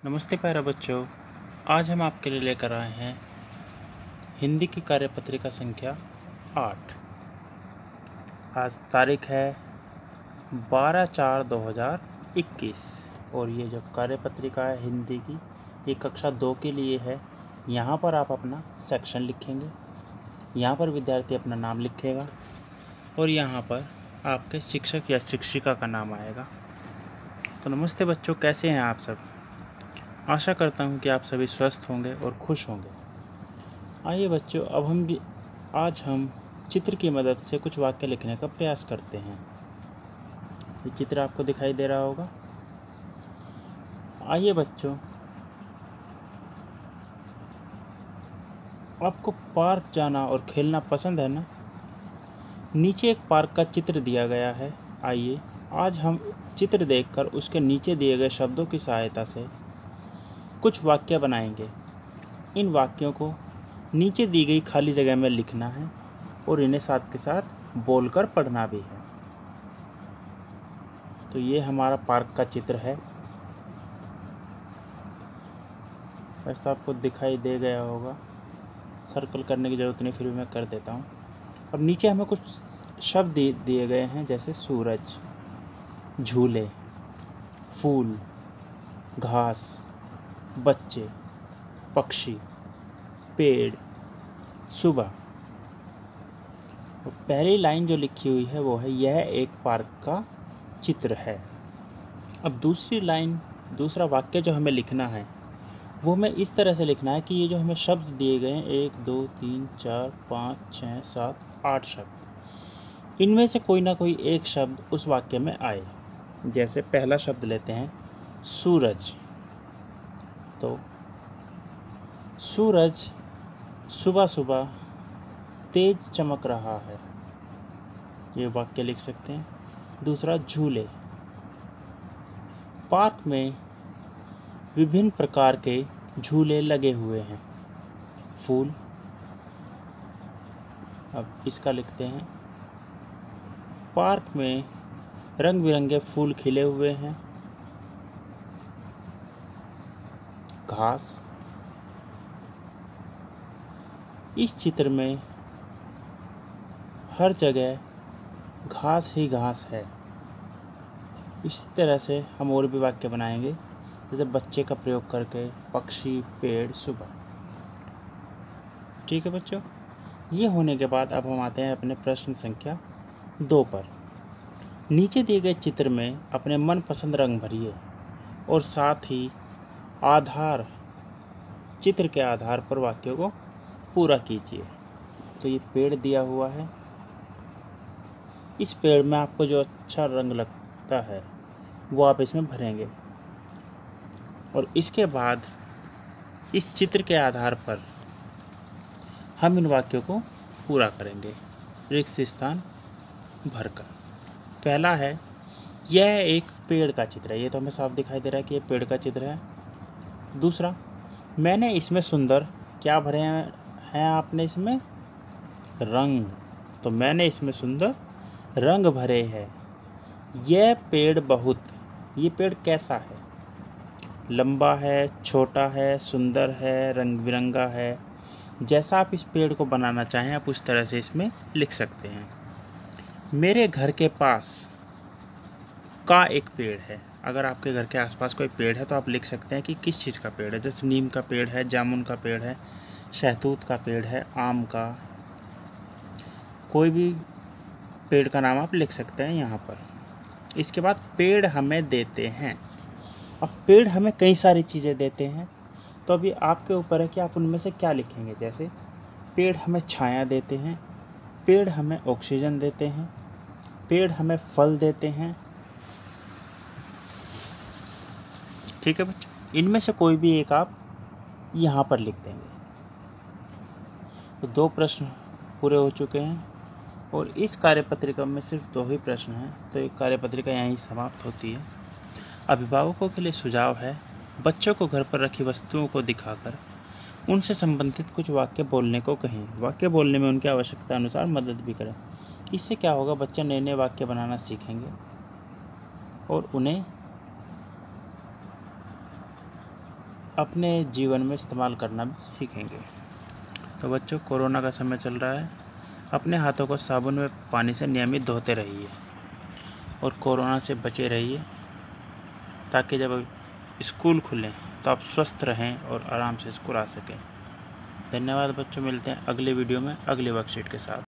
नमस्ते प्यारे बच्चों। आज हम आपके लिए लेकर आए हैं हिंदी की कार्यपत्रिका संख्या 8। आज तारीख है 12/4/2021 और ये जो कार्यपत्रिका है हिंदी की, ये कक्षा 2 के लिए है। यहाँ पर आप अपना सेक्शन लिखेंगे, यहाँ पर विद्यार्थी अपना नाम लिखेगा और यहाँ पर आपके शिक्षक या शिक्षिका का नाम आएगा। तो नमस्ते बच्चों, कैसे हैं आप सब? आशा करता हूँ कि आप सभी स्वस्थ होंगे और खुश होंगे। आइए बच्चों, आज हम चित्र की मदद से कुछ वाक्य लिखने का प्रयास करते हैं। ये चित्र आपको दिखाई दे रहा होगा। आइए बच्चों, आपको पार्क जाना और खेलना पसंद है ना? नीचे एक पार्क का चित्र दिया गया है। आइए आज हम चित्र देखकर उसके नीचे दिए गए शब्दों की सहायता से कुछ वाक्य बनाएंगे। इन वाक्यों को नीचे दी गई खाली जगह में लिखना है और इन्हें साथ के साथ बोलकर पढ़ना भी है। तो ये हमारा पार्क का चित्र है। वैसे तो आपको दिखाई दे गया होगा, सर्कल करने की ज़रूरत नहीं, फिर भी मैं कर देता हूँ। अब नीचे हमें कुछ शब्द दिए गए हैं, जैसे सूरज, झूले, फूल, घास, बच्चे, पक्षी, पेड़, सुबह। और पहली लाइन जो लिखी हुई है वो है, यह एक पार्क का चित्र है। अब दूसरा वाक्य जो हमें लिखना है वो हमें इस तरह से लिखना है कि ये जो हमें शब्द दिए गए हैं, 1 2 3 4 5 6 7 8 शब्द, इनमें से कोई ना कोई एक शब्द उस वाक्य में आए। जैसे पहला शब्द लेते हैं सूरज। तो सूरज सुबह सुबह तेज चमक रहा है, ये वाक्य लिख सकते हैं। दूसरा, झूले। पार्क में विभिन्न प्रकार के झूले लगे हुए हैं। फूल, अब इसका लिखते हैं, पार्क में रंग बिरंगे फूल खिले हुए हैं। घास, इस चित्र में हर जगह घास ही घास है। इसी तरह से हम और भी वाक्य बनाएंगे, जैसे बच्चे का प्रयोग करके, पक्षी, पेड़, सुबह। ठीक है बच्चों, ये होने के बाद अब हम आते हैं अपने प्रश्न संख्या 2 पर। नीचे दिए गए चित्र में अपने मनपसंद रंग भरिए और साथ ही चित्र के आधार पर वाक्यों को पूरा कीजिए। तो ये पेड़ दिया हुआ है, इस पेड़ में आपको जो अच्छा रंग लगता है वो आप इसमें भरेंगे और इसके बाद इस चित्र के आधार पर हम इन वाक्यों को पूरा करेंगे रिक्त स्थान भरकर। पहला है, यह एक पेड़ का चित्र है। ये तो हमें साफ दिखाई दे रहा है कि यह पेड़ का चित्र है। दूसरा, मैंने इसमें सुंदर क्या भरे हैं आपने इसमें? रंग। तो मैंने इसमें सुंदर रंग भरे हैं। यह पेड़ ये पेड़ कैसा है? लंबा है, छोटा है, सुंदर है, रंग बिरंगा है। जैसा आप इस पेड़ को बनाना चाहें आप उस तरह से इसमें लिख सकते हैं। मेरे घर के पास का एक पेड़ है। अगर आपके घर के आसपास कोई पेड़ है तो आप लिख सकते हैं कि किस चीज़ का पेड़ है। जैसे नीम का पेड़ है, जामुन का पेड़ है, शहतूत का पेड़ है, आम का, कोई भी पेड़ का नाम आप लिख सकते हैं यहाँ पर। इसके बाद पेड़ हमें देते हैं। अब पेड़ हमें कई सारी चीज़ें देते हैं, तो अभी आपके ऊपर है कि आप उनमें से क्या लिखेंगे। जैसे पेड़ हमें छाया देते हैं, पेड़ हमें ऑक्सीजन देते हैं, पेड़ हमें फल देते हैं। ठीक है बच्चों, इनमें से कोई भी एक आप यहाँ पर लिख देंगे। तो 2 प्रश्न पूरे हो चुके हैं और इस कार्यपत्रिका में सिर्फ 2 ही प्रश्न हैं, तो एक कार्यपत्रिका यहीं समाप्त होती है। अभिभावकों के लिए सुझाव है, बच्चों को घर पर रखी वस्तुओं को दिखाकर उनसे संबंधित कुछ वाक्य बोलने को कहें। वाक्य बोलने में उनकी आवश्यकता अनुसार मदद भी करें। इससे क्या होगा, बच्चे नए नए वाक्य बनाना सीखेंगे और उन्हें अपने जीवन में इस्तेमाल करना भी सीखेंगे। तो बच्चों, कोरोना का समय चल रहा है, अपने हाथों को साबुन व पानी से नियमित धोते रहिए और कोरोना से बचे रहिए, ताकि जब स्कूल खुलें तो आप स्वस्थ रहें और आराम से स्कूल आ सकें। धन्यवाद बच्चों, मिलते हैं अगले वीडियो में अगले वर्कशीट के साथ।